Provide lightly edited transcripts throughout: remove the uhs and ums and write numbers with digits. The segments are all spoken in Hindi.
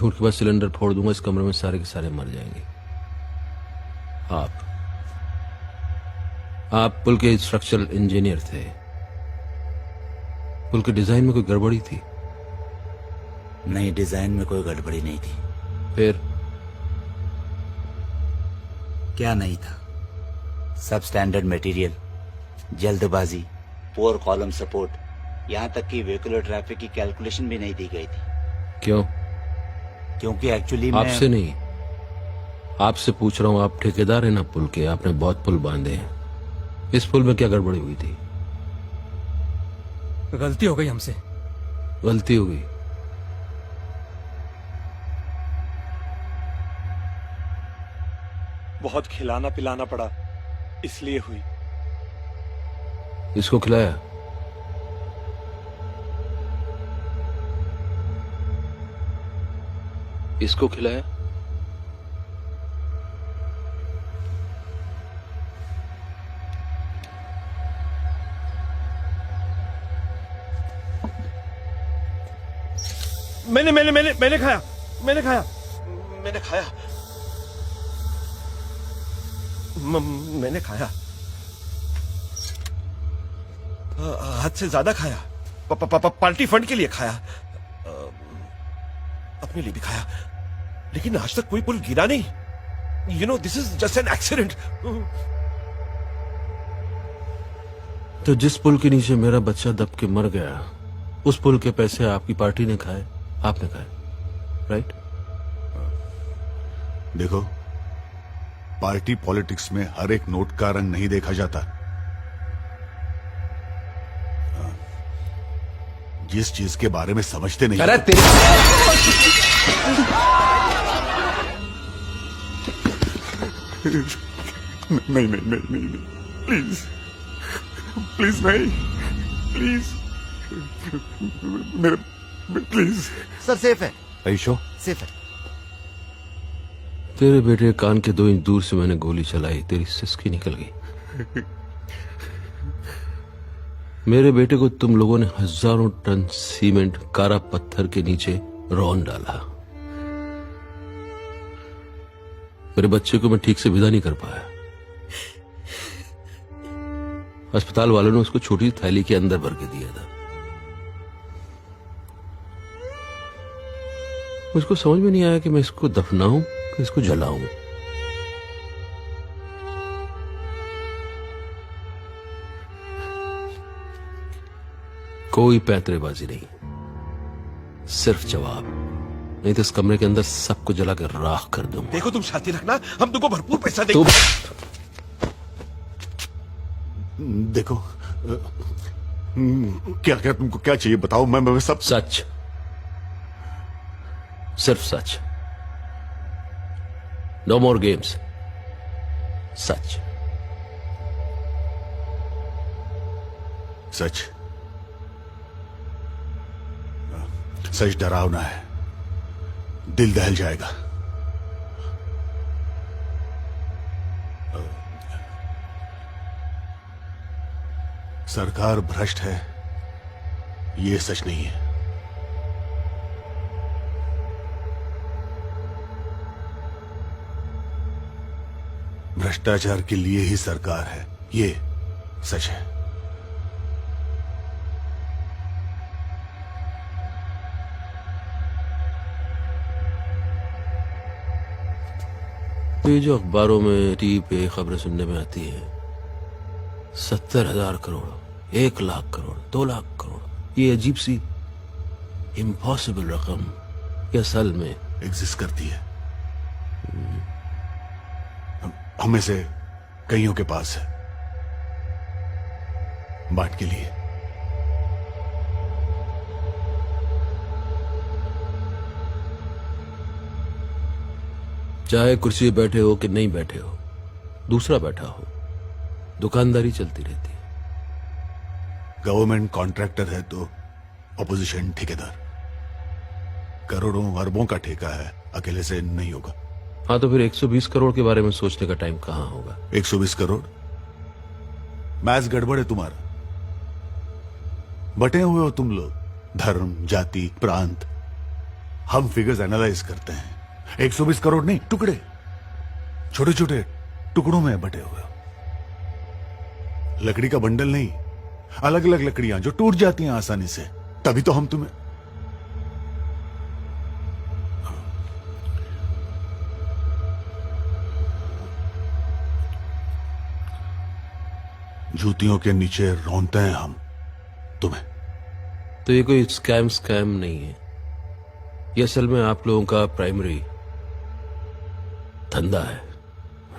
झूठ के बाद सिलेंडर फोड़ दूंगा, इस कमरे में सारे के सारे मर जाएंगे। आप पुल के स्ट्रक्चरल इंजीनियर थे। पुल के डिजाइन में कोई गड़बड़ी थी? नहीं, डिजाइन में कोई गड़बड़ी नहीं थी। फिर क्या नहीं था? सब स्टैंडर्ड मटेरियल, जल्दबाजी, पोर कॉलम सपोर्ट, यहाँ तक कि व्हीकुलर ट्रैफिक की कैलकुलेशन भी नहीं दी गई थी। क्यों? क्योंकि एक्चुअली आपसे नहीं, आपसे पूछ रहा हूं। आप ठेकेदार हैं ना पुल के, आपने बहुत पुल बांधे हैं। इस पुल में क्या गड़बड़ी हुई थी? गलती हो गई हमसे। गलती हो गई? बहुत खिलाना पिलाना पड़ा, इसलिए हुई। इसको खिलाया? इसको खिलाया? मैंने खाया। मैंने खाया। मैंने खाया। हद से ज्यादा खाया। पार्टी फंड के लिए खाया, अपने लिए भी खाया, लेकिन आज तक कोई पुल गिरा नहीं। You know, this is just an accident. तो जिस पुल के नीचे मेरा बच्चा दब के मर गया, उस पुल के पैसे आपकी पार्टी ने खाए, आपने खाए, राइट? देखो, पार्टी पॉलिटिक्स में हर एक नोट का रंग नहीं देखा जाता। जिस चीज के बारे में समझते नहीं। अरे तेरी नहीं, प्लीज प्लीज नहीं, प्लीज मेरे, प्लीज। सर सेफ है। ऐशो सेफ है। तेरे बेटे के कान के 2 इंच दूर से मैंने गोली चलाई, तेरी सिसकी निकल गई। मेरे बेटे को तुम लोगों ने हजारों टन सीमेंट कारा पत्थर के नीचे रौंद डाला। मेरे बच्चे को मैं ठीक से विदा नहीं कर पाया। अस्पताल वालों ने उसको छोटी थैली के अंदर भर के दिया था। मुझको समझ में नहीं आया कि मैं इसको दफनाऊं कि इसको जलाऊं। कोई पैंतरेबाजी नहीं, सिर्फ जवाब, नहीं तो इस कमरे के अंदर सबको जलाकर राख कर दूंगा। देखो, तुम शांति रखना, हम तुमको भरपूर पैसा देंगे। देखो, क्या क्या तुमको क्या चाहिए बताओ, मैं सब। सच, सिर्फ सच। No more games. सच। सच। सच डरावना है, दिल दहल जाएगा। सरकार भ्रष्ट है, ये सच नहीं है। भ्रष्टाचार के लिए ही सरकार है, ये सच है। ये जो अखबारों में टीवी पे खबरें सुनने में आती है, 70,000 करोड़, 1 लाख करोड़, 2 लाख करोड़, ये अजीब सी इम्पॉसिबल रकम ये असल में एग्जिस्ट करती है। हमें से कईयों के पास है, बांट के लिए। चाहे कुर्सी पे बैठे हो कि नहीं बैठे हो, दूसरा बैठा हो, दुकानदारी चलती रहती है। गवर्नमेंट कॉन्ट्रैक्टर है तो ऑपोजिशन ठेकेदार। करोड़ों अरबों का ठेका है, अकेले से नहीं होगा। हाँ, तो फिर 120 करोड़ के बारे में सोचने का टाइम कहां होगा? 120 करोड़? मैच गड़बड़ है तुम्हारा। बटे हुए हो तुम लोग, धर्म, जाति, प्रांत। हम फिगर्स एनालाइज करते हैं। 120 करोड़ नहीं, टुकड़े, छोटे छोटे टुकड़ों में बटे हुए हो। लकड़ी का बंडल नहीं, अलग अलग लकड़ियां जो टूट जाती हैं आसानी से। तभी तो हम तुम्हें जूतियों के नीचे रौंदते हैं हम तुम्हें। तो ये कोई स्कैम नहीं है, ये असल में आप लोगों का प्राइमरी धंधा है,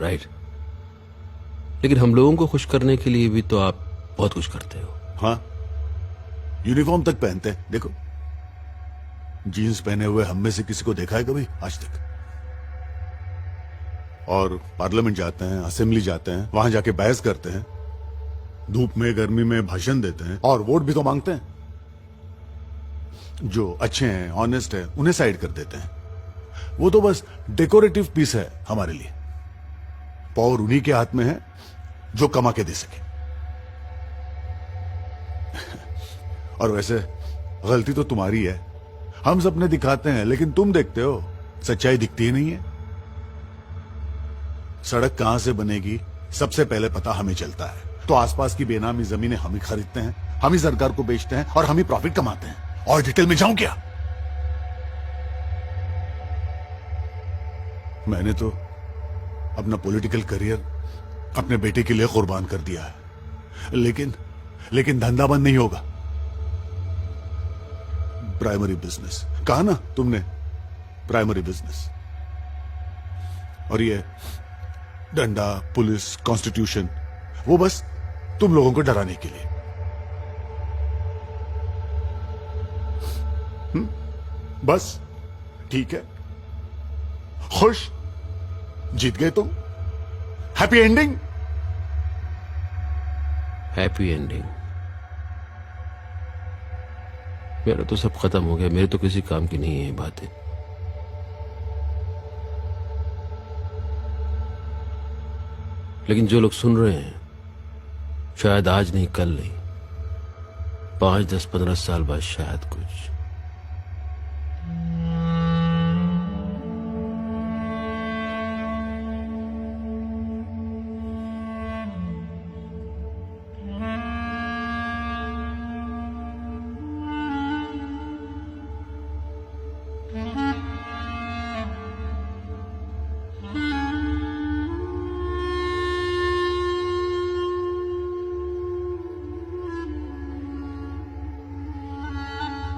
राइट? लेकिन हम लोगों को खुश करने के लिए भी तो आप बहुत कुछ करते हो। हाँ, यूनिफॉर्म तक पहनते हैं। देखो, जीन्स पहने हुए हम में से किसी को देखा है कभी आज तक? और पार्लियामेंट जाते हैं, असेंबली जाते हैं, वहां जाके बहस करते हैं, धूप में गर्मी में भाषण देते हैं और वोट भी तो मांगते हैं। जो अच्छे हैं, ऑनेस्ट है, उन्हें साइड कर देते हैं। वो तो बस डेकोरेटिव पीस है हमारे लिए। पावर उन्हीं के हाथ में है जो कमा के दे सके। और वैसे गलती तो तुम्हारी है। हम सपने दिखाते हैं लेकिन तुम देखते हो, सच्चाई दिखती ही नहीं है। सड़क कहां से बनेगी सबसे पहले पता हमें चलता है, तो आसपास की बेनामी जमीनें हम ही खरीदते हैं, हम ही सरकार को बेचते हैं और हम ही प्रॉफिट कमाते हैं। और डिटेल में जाऊं क्या? मैंने तो अपना पॉलिटिकल करियर अपने बेटे के लिए कुर्बान कर दिया है, लेकिन धंधा बंद नहीं होगा। प्राइमरी बिजनेस कहा ना तुमने, प्राइमरी बिजनेस। और ये डंडा, पुलिस, कॉन्स्टिट्यूशन, वो बस तुम लोगों को डराने के लिए। बस ठीक है, खुश, जीत गए तुम। Happy ending. Happy ending? मेरा तो सब खत्म हो गया, मेरे तो किसी काम की नहीं है ये बातें। लेकिन जो लोग सुन रहे हैं, शायद आज नहीं, कल नहीं, 5, 10, 15 साल बाद शायद कुछ।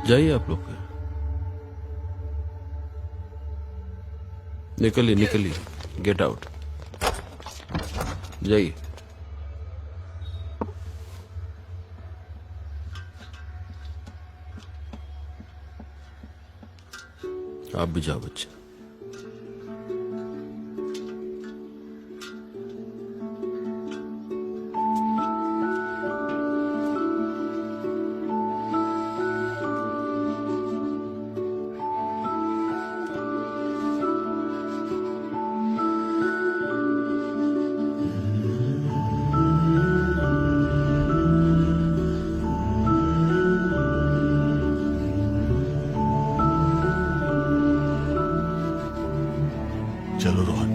जाइए आप लोग, निकलिए, गेट आउट, जाइए। आप भी जाओ बच्चे। चलो रोहन।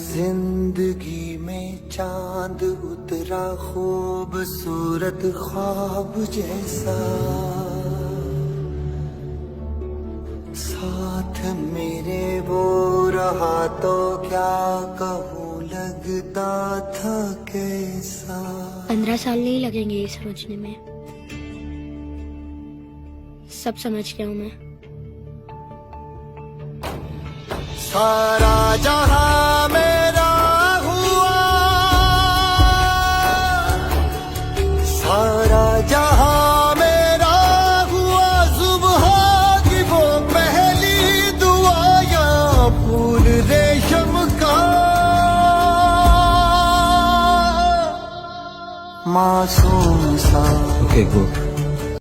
जिंदगी में चांद उतरा खूबसूरत ख्वाब जैसा, साथ मेरे वो रहा तो क्या कहूँ लगता था कैसा। 15 साल नहीं लगेंगे ये समझने में, सब समझ गया हूँ मैं। सारा जहां मेरा हुआ, सारा जहां मेरा हुआ, सुबह की वो पहली दुआ या फूल रेशम का मासूम सा। Okay, good.